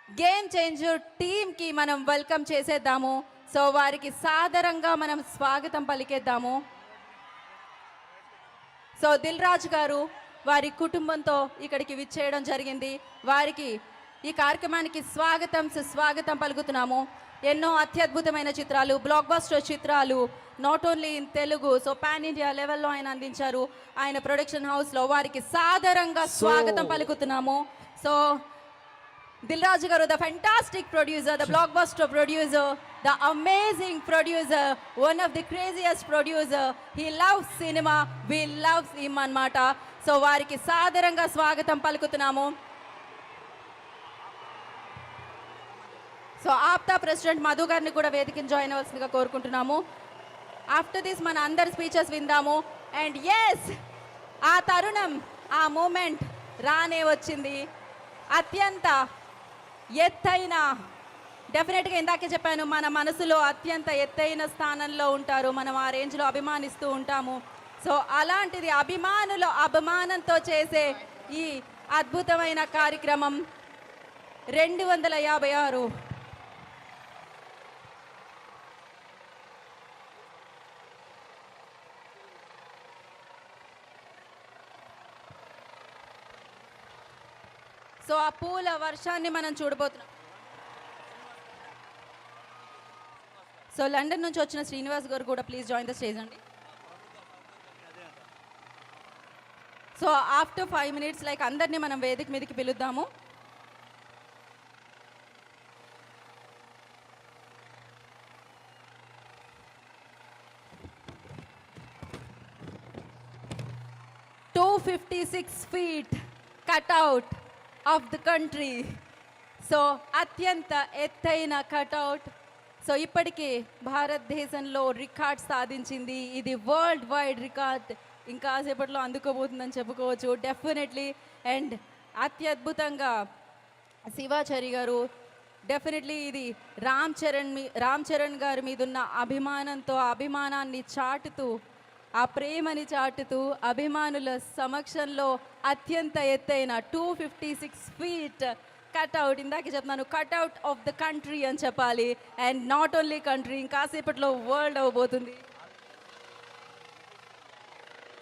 Game changer టీమ్కి మనం welcome చేసేద్దాము. సో వారికి సాదరంగా మనం స్వాగతం పలికేద్దాము. సో దిల్ రాజు గారు వారి కుటుంబంతో ఇక్కడికి విచ్చేయడం జరిగింది. వారికి ఈ కార్యక్రమానికి సుస్వాగతం పలుకుతున్నాము. ఎన్నో అత్యద్భుతమైన చిత్రాలు, బ్లాక్ బస్టర్ చిత్రాలు not only in Telugu, so pan India లెవెల్లో ఆయన అందించారు. ఆయన ప్రొడక్షన్ హౌస్లో వారికి సాదరంగా స్వాగతం పలుకుతున్నాము. So Dil Raju garu, the fantastic producer, the blockbuster producer, the amazing producer, one of the craziest producer. He loves cinema, we love him annamata. So variki sadaranga swagatam palukutunnamo. So APTA president Madhu garni kuda vedikini join avvalsinదిగా కోరుకుంటున్నాము. After this మన అందరి speeches విందాము. And yes, ఆ తరుణం, ఆ moment రానే వచ్చింది. అత్యంత ఎత్తైన, డెఫినెట్గా ఇందాకే చెప్పాను, మన మనసులో అత్యంత ఎత్తైన స్థానంలో ఉంటారు. మనం ఆ రేంజ్లో అభిమానిస్తూ ఉంటాము. సో అలాంటిది అభిమానుల అభిమానంతో చేసే ఈ అద్భుతమైన కార్యక్రమం 256. సో ఆ పూల వర్షాన్ని మనం చూడబోతున్నాం. సో లండన్ నుంచి వచ్చిన శ్రీనివాస్ గారు కూడా ప్లీజ్ జాయిన్ ద స్టేజ్ అండి. సో ఆఫ్టర్ 5 minutes లైక్ అందరినీ మనం వేదిక మీదకి పిలుద్దాము. "256 feet cutout of the country." So అత్యంత ఎత్తైన కటౌట్. సో ఇప్పటికీ భారతదేశంలో రికార్డ్ సాధించింది. ఇది వరల్డ్ వైడ్ రికార్డ్. ఇంకా సేపట్లో అందుకోబోతుందని చెప్పుకోవచ్చు డెఫినెట్లీ. అండ్ అత్యద్భుతంగా శివాచారి గారు, డెఫినెట్లీ ఇది రామ్ చరణ్ గారి మీద ఉన్న అభిమానంతో అభిమానాన్ని చాటుతూ, ఆ ప్రేమని చాటుతూ అభిమానుల సమక్షంలో అత్యంత ఎత్తైన 256 feet కట్అవుట్. ఇందాక చెప్తున్నాను, కట్అవుట్ ఆఫ్ ద కంట్రీ అని చెప్పాలి. అండ్ నాట్ ఓన్లీ కంట్రీ, ఇంకాసేపట్లో వరల్డ్ అవ్వబోతుంది.